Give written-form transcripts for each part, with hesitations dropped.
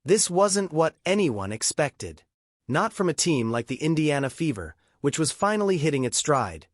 This wasn't what anyone expected. Not from a team like the Indiana Fever, which was finally hitting its stride,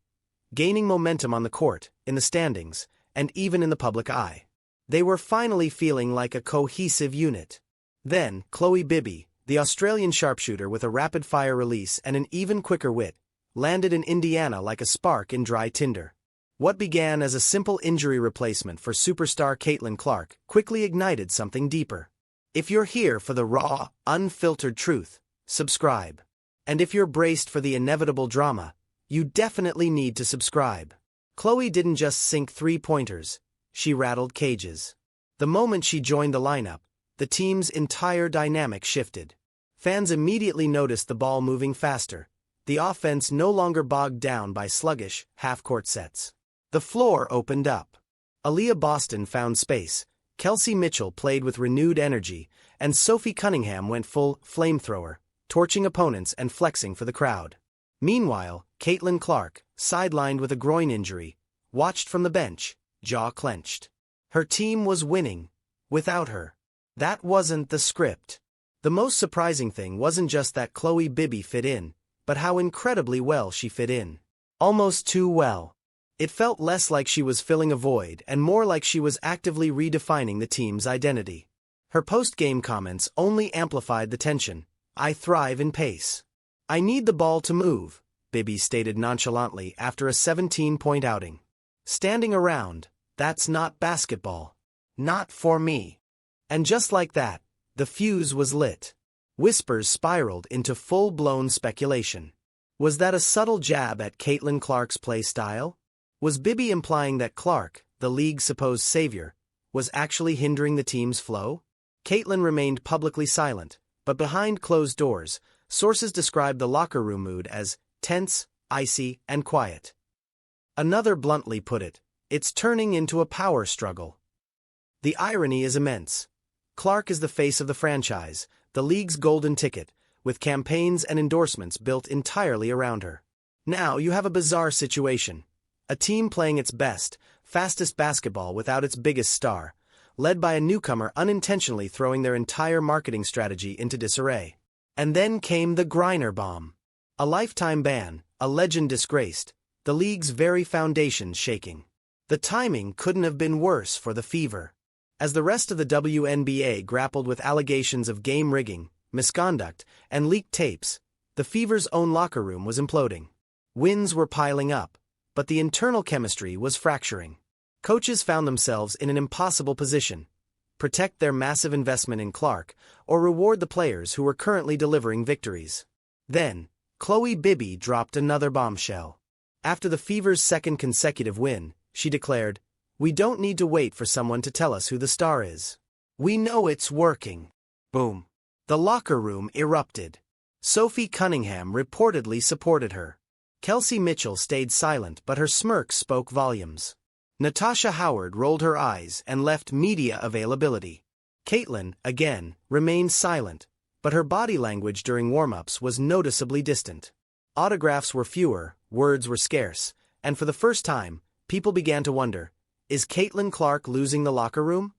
gaining momentum on the court, in the standings, and even in the public eye. They were finally feeling like a cohesive unit. Then, Khloe Bybby, the Australian sharpshooter with a rapid-fire release and an even quicker wit, landed in Indiana like a spark in dry tinder. What began as a simple injury replacement for superstar Caitlin Clark quickly ignited something deeper. If you're here for the raw, unfiltered truth, subscribe. And if you're braced for the inevitable drama, you definitely need to subscribe. Khloe didn't just sink three-pointers, she rattled cages. The moment she joined the lineup, the team's entire dynamic shifted. Fans immediately noticed the ball moving faster, the offense no longer bogged down by sluggish, half-court sets. The floor opened up. Aaliyah Boston found space, Kelsey Mitchell played with renewed energy, and Sophie Cunningham went full flamethrower, torching opponents and flexing for the crowd. Meanwhile, Caitlin Clark, sidelined with a groin injury, watched from the bench, jaw clenched. Her team was winning, without her. That wasn't the script. The most surprising thing wasn't just that Khloe Bybby fit in, but how incredibly well she fit in. Almost too well. It felt less like she was filling a void and more like she was actively redefining the team's identity. Her post-game comments only amplified the tension. "I thrive in pace. I need the ball to move," Bybby stated nonchalantly after a 17-point outing. "Standing around, that's not basketball. Not for me." And just like that, the fuse was lit. Whispers spiraled into full-blown speculation. Was that a subtle jab at Caitlin Clark's play style? Was Bybby implying that Clark, the league's supposed savior, was actually hindering the team's flow? Caitlin remained publicly silent, but behind closed doors, sources described the locker room mood as tense, icy, and quiet. Another bluntly put it, "It's turning into a power struggle." The irony is immense. Clark is the face of the franchise, the league's golden ticket, with campaigns and endorsements built entirely around her. Now you have a bizarre situation. A team playing its best, fastest basketball without its biggest star, led by a newcomer unintentionally throwing their entire marketing strategy into disarray. And then came the Griner bomb. A lifetime ban, a legend disgraced, the league's very foundations shaking. The timing couldn't have been worse for the Fever. As the rest of the WNBA grappled with allegations of game rigging, misconduct, and leaked tapes, the Fever's own locker room was imploding. Wins were piling up, but the internal chemistry was fracturing. Coaches found themselves in an impossible position: protect their massive investment in Clark, or reward the players who were currently delivering victories. Then, Khloe Bybby dropped another bombshell. After the Fever's second consecutive win, she declared, "We don't need to wait for someone to tell us who the star is. We know it's working." Boom. The locker room erupted. Sophie Cunningham reportedly supported her. Kelsey Mitchell stayed silent, but her smirk spoke volumes. Natasha Howard rolled her eyes and left media availability. Caitlin, again, remained silent, but her body language during warm-ups was noticeably distant. Autographs were fewer, words were scarce, and for the first time, people began to wonder, is Caitlin Clark losing the locker room?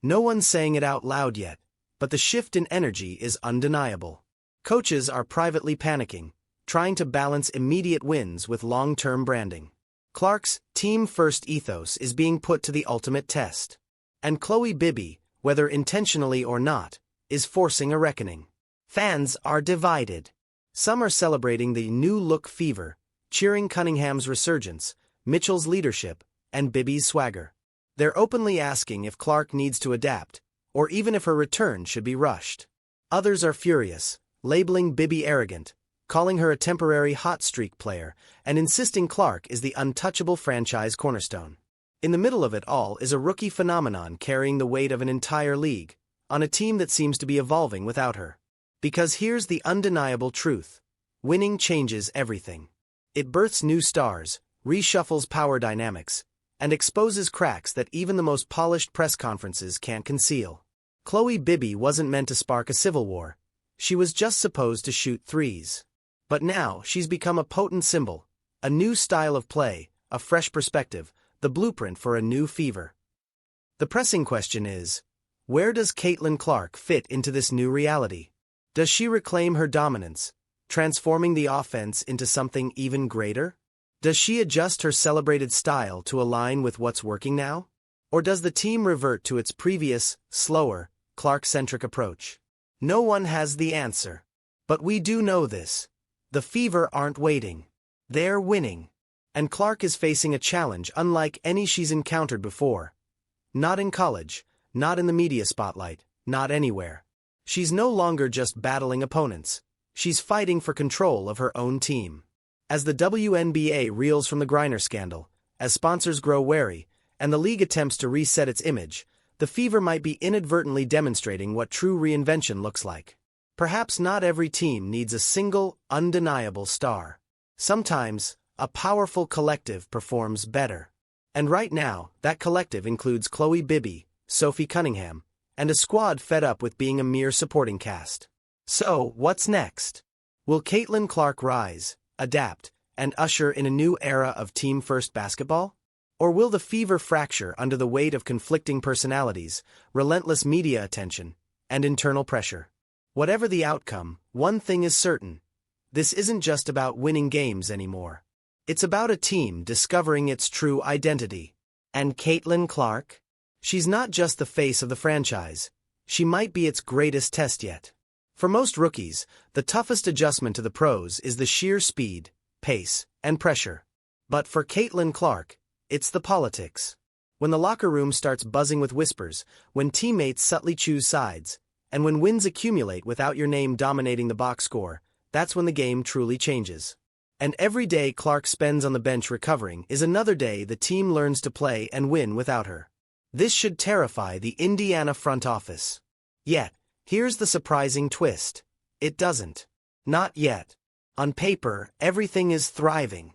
No one's saying it out loud yet, but the shift in energy is undeniable. Coaches are privately panicking, trying to balance immediate wins with long-term branding. Clark's team-first ethos is being put to the ultimate test. And Khloe Bybby, whether intentionally or not, is forcing a reckoning. Fans are divided. Some are celebrating the new-look Fever, cheering Cunningham's resurgence, Mitchell's leadership, and Bibby's swagger. They're openly asking if Clark needs to adapt, or even if her return should be rushed. Others are furious, labeling Bybby arrogant, calling her a temporary hot streak player, and insisting Clark is the untouchable franchise cornerstone. In the middle of it all is a rookie phenomenon carrying the weight of an entire league, on a team that seems to be evolving without her. Because here's the undeniable truth: winning changes everything. It births new stars, reshuffles power dynamics, and exposes cracks that even the most polished press conferences can't conceal. Khloe Bybby wasn't meant to spark a civil war. She was just supposed to shoot threes. But now she's become a potent symbol, a new style of play, a fresh perspective, the blueprint for a new Fever. The pressing question is, Where does Caitlin Clark fit into this new reality? Does she reclaim her dominance, transforming the offense into something even greater? Does she adjust her celebrated style to align with what's working now? Or does the team revert to its previous, slower, Clark-centric approach? No one has the answer. But we do know this. The Fever aren't waiting. They're winning. And Clark is facing a challenge unlike any she's encountered before. Not in college, not in the media spotlight, not anywhere. She's no longer just battling opponents. She's fighting for control of her own team. As the WNBA reels from the Griner scandal, as sponsors grow wary, and the league attempts to reset its image, the Fever might be inadvertently demonstrating what true reinvention looks like. Perhaps not every team needs a single, undeniable star. Sometimes, a powerful collective performs better. And right now, that collective includes Khloe Bybby, Sophie Cunningham, and a squad fed up with being a mere supporting cast. So, what's next? Will Caitlin Clark rise, adapt, and usher in a new era of team-first basketball? Or will the Fever fracture under the weight of conflicting personalities, relentless media attention, and internal pressure? Whatever the outcome, one thing is certain. This isn't just about winning games anymore. It's about a team discovering its true identity. And Caitlin Clark? She's not just the face of the franchise. She might be its greatest test yet. For most rookies, the toughest adjustment to the pros is the sheer speed, pace, and pressure. But for Caitlin Clark, it's the politics. When the locker room starts buzzing with whispers, when teammates subtly choose sides, and when wins accumulate without your name dominating the box score, that's when the game truly changes. And every day Clark spends on the bench recovering is another day the team learns to play and win without her. This should terrify the Indiana front office. Yet, here's the surprising twist. It doesn't. Not yet. On paper, everything is thriving.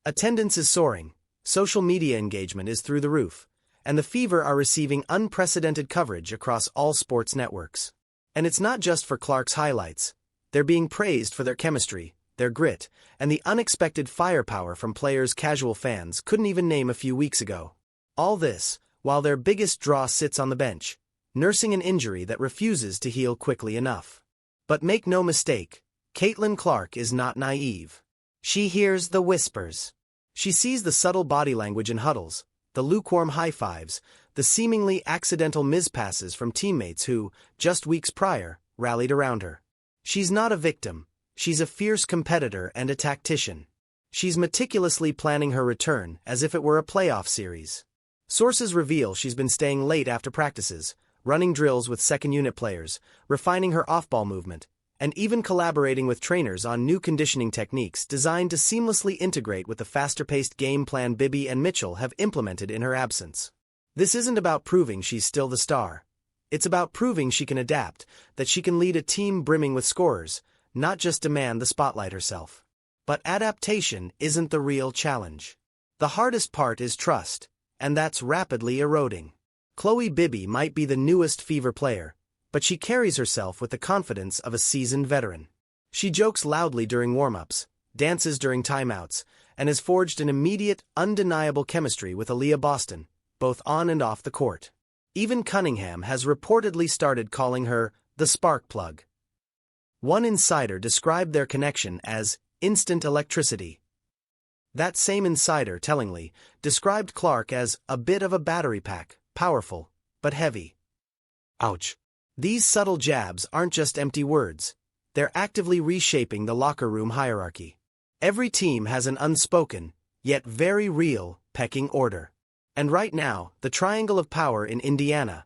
Attendance is soaring, social media engagement is through the roof, and the Fever are receiving unprecedented coverage across all sports networks. And it's not just for Clark's highlights. They're being praised for their chemistry, their grit, and the unexpected firepower from players casual fans couldn't even name a few weeks ago. All this, while their biggest draw sits on the bench, nursing an injury that refuses to heal quickly enough. But make no mistake, Caitlin Clark is not naive. She hears the whispers. She sees the subtle body language in huddles, the lukewarm high-fives, the seemingly accidental mispasses from teammates who, just weeks prior, rallied around her. She's not a victim. She's a fierce competitor and a tactician. She's meticulously planning her return as if it were a playoff series. Sources reveal she's been staying late after practices, running drills with second-unit players, refining her off-ball movement, and even collaborating with trainers on new conditioning techniques designed to seamlessly integrate with the faster-paced game plan Bybby and Mitchell have implemented in her absence. This isn't about proving she's still the star. It's about proving she can adapt, that she can lead a team brimming with scorers, not just demand the spotlight herself. But adaptation isn't the real challenge. The hardest part is trust, and that's rapidly eroding. Khloe Bybby might be the newest Fever player, but she carries herself with the confidence of a seasoned veteran. She jokes loudly during warm-ups, dances during timeouts, and has forged an immediate, undeniable chemistry with Aaliyah Boston, both on and off the court. Even Cunningham has reportedly started calling her the spark plug. One insider described their connection as instant electricity. That same insider, tellingly, described Clark as a bit of a battery pack, powerful, but heavy. Ouch. These subtle jabs aren't just empty words. They're actively reshaping the locker room hierarchy. Every team has an unspoken, yet very real, pecking order. And right now, the triangle of power in Indiana,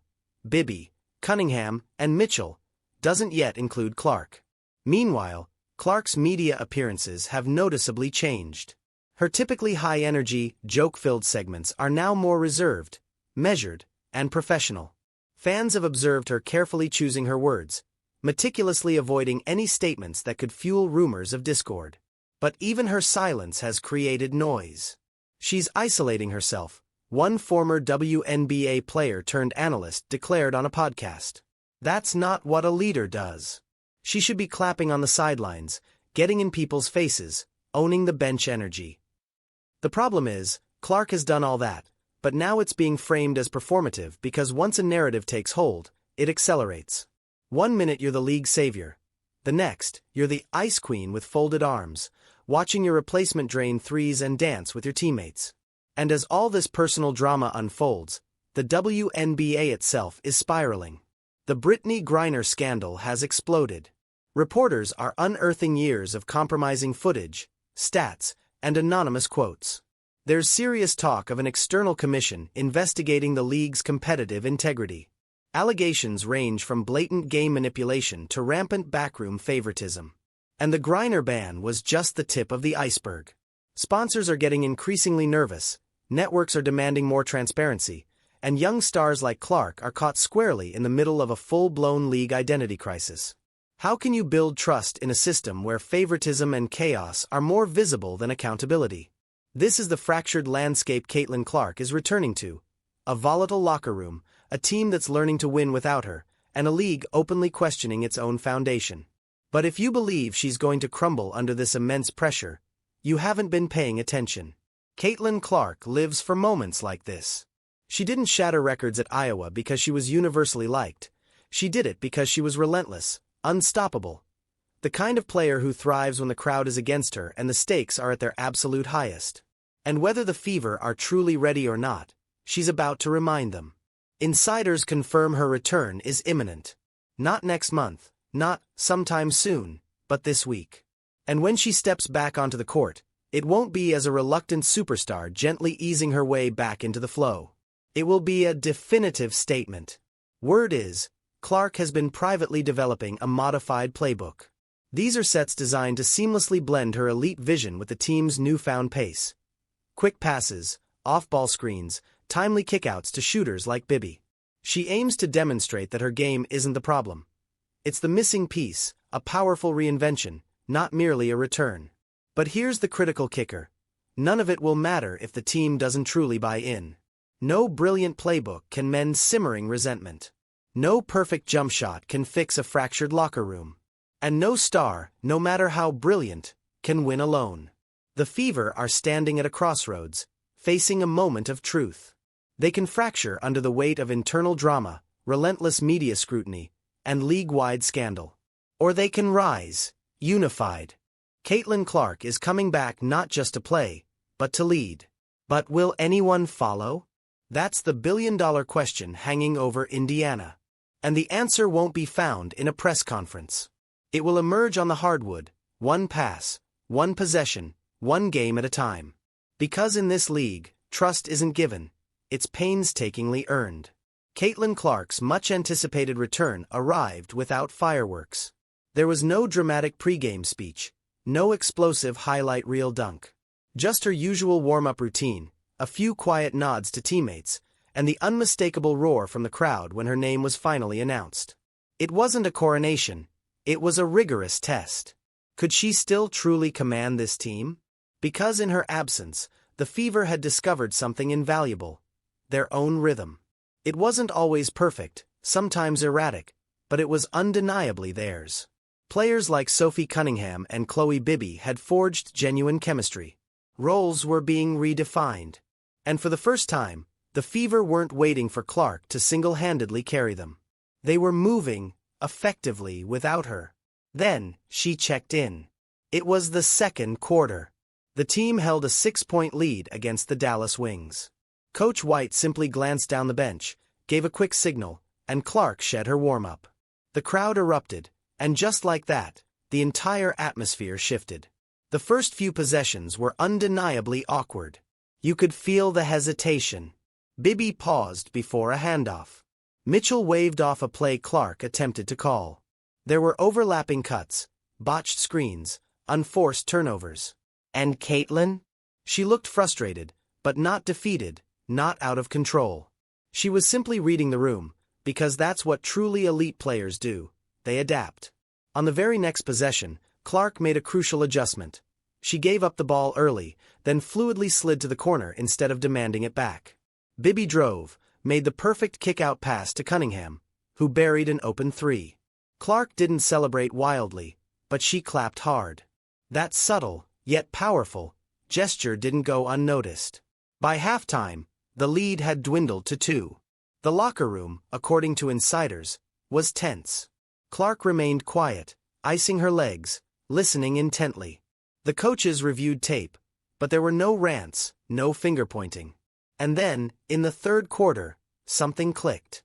Bybby, Cunningham, and Mitchell, doesn't yet include Clark. Meanwhile, Clark's media appearances have noticeably changed. Her typically high-energy, joke-filled segments are now more reserved, measured, and professional. Fans have observed her carefully choosing her words, meticulously avoiding any statements that could fuel rumors of discord. But even her silence has created noise. She's isolating herself, one former WNBA player turned analyst declared on a podcast. That's not what a leader does. She should be clapping on the sidelines, getting in people's faces, owning the bench energy. The problem is, Clark has done all that, but now it's being framed as performative because once a narrative takes hold, it accelerates. One minute you're the league savior. The next, you're the ice queen with folded arms, watching your replacement drain threes and dance with your teammates. And as all this personal drama unfolds, the WNBA itself is spiraling. The Brittany Griner scandal has exploded. Reporters are unearthing years of compromising footage, stats, and anonymous quotes. There's serious talk of an external commission investigating the league's competitive integrity. Allegations range from blatant game manipulation to rampant backroom favoritism. And the Griner ban was just the tip of the iceberg. Sponsors are getting increasingly nervous, networks are demanding more transparency, and young stars like Clark are caught squarely in the middle of a full-blown league identity crisis. How can you build trust in a system where favoritism and chaos are more visible than accountability? This is the fractured landscape Caitlin Clark is returning to. A volatile locker room, a team that's learning to win without her, and a league openly questioning its own foundation. But if you believe she's going to crumble under this immense pressure, you haven't been paying attention. Caitlin Clark lives for moments like this. She didn't shatter records at Iowa because she was universally liked. She did it because she was relentless, unstoppable. The kind of player who thrives when the crowd is against her and the stakes are at their absolute highest. And whether the Fever are truly ready or not, she's about to remind them. Insiders confirm her return is imminent. Not next month, not sometime soon, but this week. And when she steps back onto the court, it won't be as a reluctant superstar gently easing her way back into the flow. It will be a definitive statement. Word is, Clark has been privately developing a modified playbook. These are sets designed to seamlessly blend her elite vision with the team's newfound pace. Quick passes, off-ball screens, timely kickouts to shooters like Bibby. She aims to demonstrate that her game isn't the problem. It's the missing piece, a powerful reinvention, not merely a return. But here's the critical kicker. None of it will matter if the team doesn't truly buy in. No brilliant playbook can mend simmering resentment. No perfect jump shot can fix a fractured locker room. And no star, no matter how brilliant, can win alone. The Fever are standing at a crossroads, facing a moment of truth. They can fracture under the weight of internal drama, relentless media scrutiny, and league-wide scandal. Or they can rise, unified. Caitlin Clark is coming back not just to play, but to lead. But will anyone follow? That's the billion-dollar question hanging over Indiana. And the answer won't be found in a press conference. It will emerge on the hardwood, one pass, one possession, one game at a time. Because in this league, trust isn't given, it's painstakingly earned. Caitlin Clark's much-anticipated return arrived without fireworks. There was no dramatic pregame speech, no explosive highlight reel dunk. Just her usual warm-up routine, a few quiet nods to teammates, and the unmistakable roar from the crowd when her name was finally announced. It wasn't a coronation, it was a rigorous test. Could she still truly command this team? Because in her absence, the Fever had discovered something invaluable: their own rhythm. It wasn't always perfect, sometimes erratic, but it was undeniably theirs. Players like Sophie Cunningham and Khloe Bybby had forged genuine chemistry. Roles were being redefined. And for the first time, the Fever weren't waiting for Clark to single-handedly carry them. They were moving, effectively, without her. Then, she checked in. It was the second quarter. The team held a 6-point lead against the Dallas Wings. Coach White simply glanced down the bench, gave a quick signal, and Clark shed her warm-up. The crowd erupted, and just like that, the entire atmosphere shifted. The first few possessions were undeniably awkward. You could feel the hesitation. Bibby paused before a handoff. Mitchell waved off a play Clark attempted to call. There were overlapping cuts, botched screens, unforced turnovers. And Caitlin? She looked frustrated, but not defeated, not out of control. She was simply reading the room, because that's what truly elite players do. They adapt. On the very next possession, Clark made a crucial adjustment. She gave up the ball early, then fluidly slid to the corner instead of demanding it back. Bibby drove, made the perfect kick-out pass to Cunningham, who buried an open three. Clark didn't celebrate wildly, but she clapped hard. That subtle, yet powerful, gesture didn't go unnoticed. By halftime, the lead had dwindled to 2. The locker room, according to insiders, was tense. Clark remained quiet, icing her legs, listening intently. The coaches reviewed tape, but there were no rants, no finger-pointing. And then, in the third quarter, something clicked.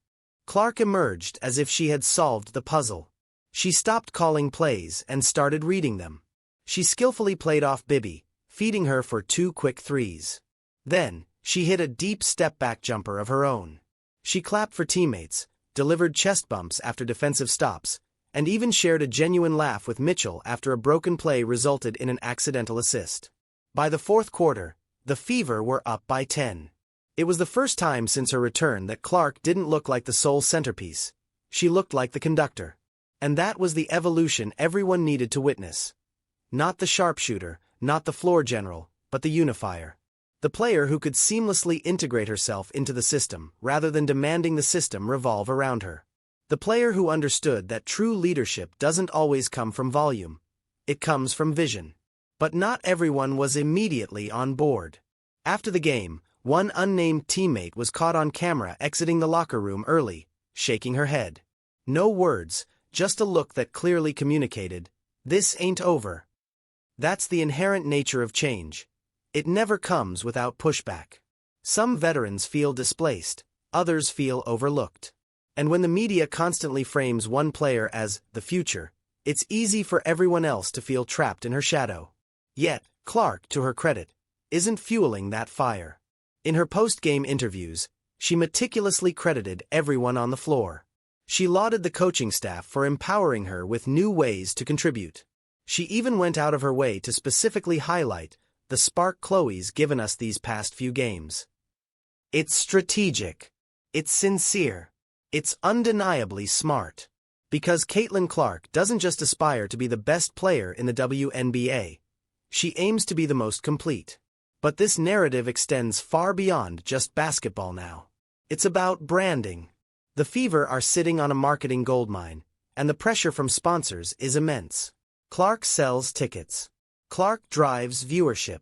Clark emerged as if she had solved the puzzle. She stopped calling plays and started reading them. She skillfully played off Bibby, feeding her for 2 quick threes. Then, she hit a deep step-back jumper of her own. She clapped for teammates, delivered chest bumps after defensive stops, and even shared a genuine laugh with Mitchell after a broken play resulted in an accidental assist. By the fourth quarter, the Fever were up by 10. It was the first time since her return that Clark didn't look like the sole centerpiece. She looked like the conductor. And that was the evolution everyone needed to witness. Not the sharpshooter, not the floor general, but the unifier. The player who could seamlessly integrate herself into the system, rather than demanding the system revolve around her. The player who understood that true leadership doesn't always come from volume. It comes from vision. But not everyone was immediately on board. After the game, one unnamed teammate was caught on camera exiting the locker room early, shaking her head. No words, just a look that clearly communicated, "This ain't over." That's the inherent nature of change. It never comes without pushback. Some veterans feel displaced, others feel overlooked. And when the media constantly frames one player as the future, it's easy for everyone else to feel trapped in her shadow. Yet, Clark, to her credit, isn't fueling that fire. In her post-game interviews, she meticulously credited everyone on the floor. She lauded the coaching staff for empowering her with new ways to contribute. She even went out of her way to specifically highlight the spark Khloe's given us these past few games. It's strategic. It's sincere. It's undeniably smart. Because Caitlin Clark doesn't just aspire to be the best player in the WNBA. She aims to be the most complete. But this narrative extends far beyond just basketball now. It's about branding. The Fever are sitting on a marketing goldmine, and the pressure from sponsors is immense. Clark sells tickets. Clark drives viewership.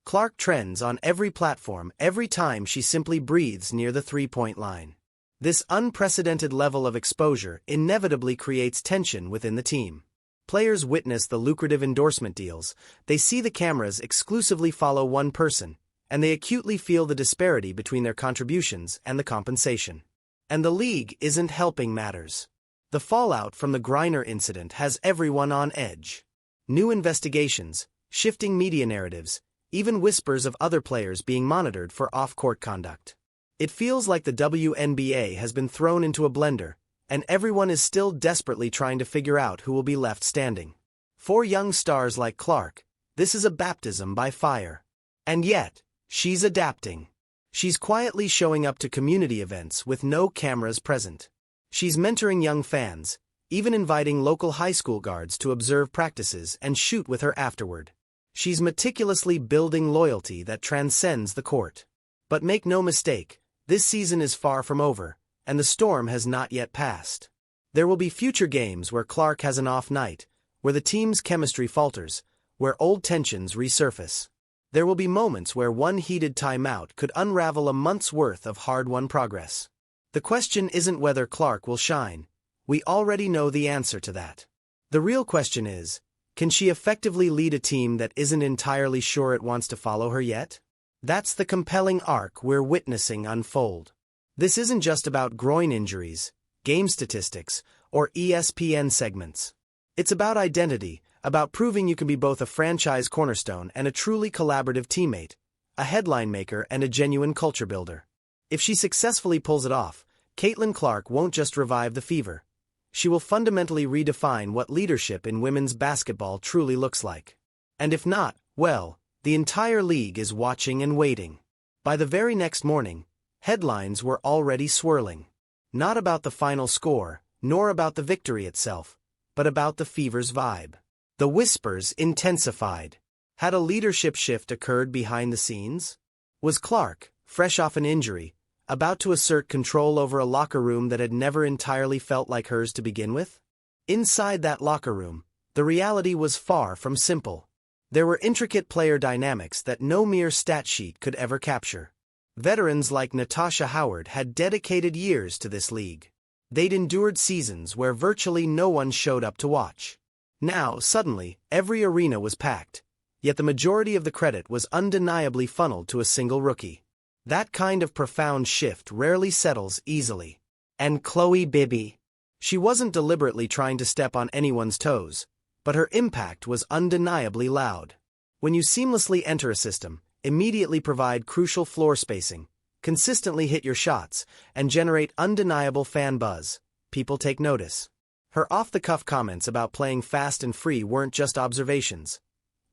Clark trends on every platform every time she simply breathes near the three-point line. This unprecedented level of exposure inevitably creates tension within the team. Players witness the lucrative endorsement deals, they see the cameras exclusively follow one person, and they acutely feel the disparity between their contributions and the compensation. And the league isn't helping matters. The fallout from the Griner incident has everyone on edge. New investigations, shifting media narratives, even whispers of other players being monitored for off-court conduct. It feels like the WNBA has been thrown into a blender, and everyone is still desperately trying to figure out who will be left standing. For young stars like Clark, this is a baptism by fire. And yet, she's adapting. She's quietly showing up to community events with no cameras present. She's mentoring young fans, even inviting local high school guards to observe practices and shoot with her afterward. She's meticulously building loyalty that transcends the court. But make no mistake, this season is far from over, and the storm has not yet passed. There will be future games where Clark has an off night, where the team's chemistry falters, where old tensions resurface. There will be moments where one heated timeout could unravel a month's worth of hard-won progress. The question isn't whether Clark will shine. We already know the answer to that. The real question is, can she effectively lead a team that isn't entirely sure it wants to follow her yet? That's the compelling arc we're witnessing unfold. This isn't just about groin injuries, game statistics, or ESPN segments. It's about identity, about proving you can be both a franchise cornerstone and a truly collaborative teammate, a headline maker and a genuine culture builder. If she successfully pulls it off, Caitlin Clark won't just revive the Fever. She will fundamentally redefine what leadership in women's basketball truly looks like. And if not, well, the entire league is watching and waiting. By the very next morning, headlines were already swirling. Not about the final score, nor about the victory itself, but about the Fever's vibe. The whispers intensified. Had a leadership shift occurred behind the scenes? Was Clark, fresh off an injury, about to assert control over a locker room that had never entirely felt like hers to begin with? Inside that locker room, the reality was far from simple. There were intricate player dynamics that no mere stat sheet could ever capture. Veterans like Natasha Howard had dedicated years to this league. They'd endured seasons where virtually no one showed up to watch. Now, suddenly, every arena was packed, yet the majority of the credit was undeniably funneled to a single rookie. That kind of profound shift rarely settles easily. And Khloe Bby. She wasn't deliberately trying to step on anyone's toes, but her impact was undeniably loud. When you seamlessly enter a system, immediately provide crucial floor spacing, consistently hit your shots, and generate undeniable fan buzz, people take notice. Her off-the-cuff comments about playing fast and free weren't just observations.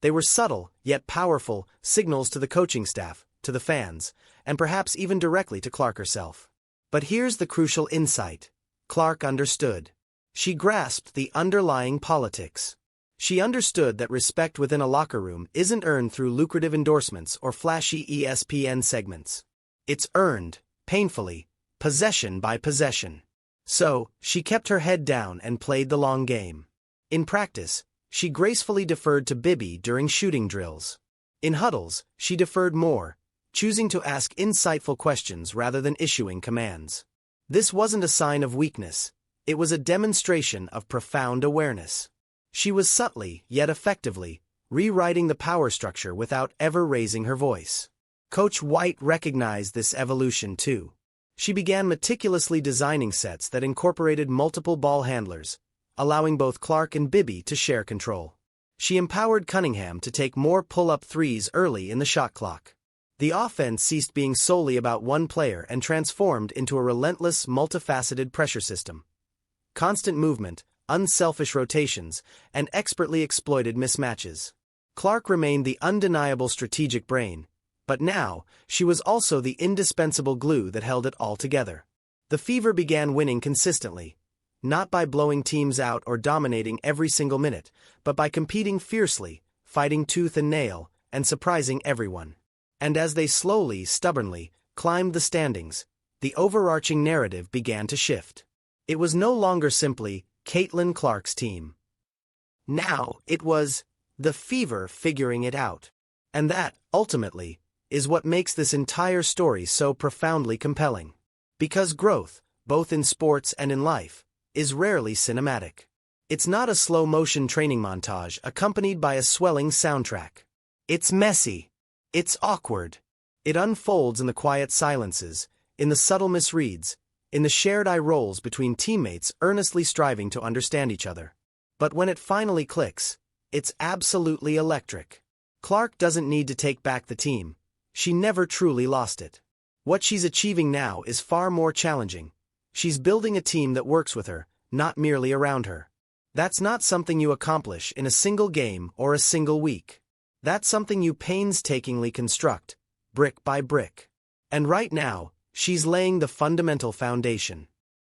They were subtle, yet powerful, signals to the coaching staff, to the fans, and perhaps even directly to Clark herself. But here's the crucial insight. Clark understood. She grasped the underlying politics. She understood that respect within a locker room isn't earned through lucrative endorsements or flashy ESPN segments. It's earned, painfully, possession by possession. So, she kept her head down and played the long game. In practice, she gracefully deferred to Bby during shooting drills. In huddles, she deferred more, choosing to ask insightful questions rather than issuing commands. This wasn't a sign of weakness, it was a demonstration of profound awareness. She was subtly, yet effectively, rewriting the power structure without ever raising her voice. Coach White recognized this evolution too. She began meticulously designing sets that incorporated multiple ball handlers, allowing both Clark and Bby to share control. She empowered Cunningham to take more pull-up threes early in the shot clock. The offense ceased being solely about one player and transformed into a relentless, multifaceted pressure system. Constant movement, unselfish rotations, and expertly exploited mismatches. Clark remained the undeniable strategic brain, but now, she was also the indispensable glue that held it all together. The Fever began winning consistently, not by blowing teams out or dominating every single minute, but by competing fiercely, fighting tooth and nail, and surprising everyone. And as they slowly, stubbornly, climbed the standings, the overarching narrative began to shift. It was no longer simply Caitlin Clark's team. Now, it was the Fever figuring it out. And that, ultimately, is what makes this entire story so profoundly compelling. Because growth, both in sports and in life, is rarely cinematic. It's not a slow-motion training montage accompanied by a swelling soundtrack. It's messy. It's awkward. It unfolds in the quiet silences, in the subtle misreads, in the shared eye rolls between teammates earnestly striving to understand each other. But when it finally clicks, it's absolutely electric. Clark doesn't need to take back the team. She never truly lost it. What she's achieving now is far more challenging. She's building a team that works with her, not merely around her. That's not something you accomplish in a single game or a single week. That's something you painstakingly construct, brick by brick. And right now, she's laying the fundamental foundation.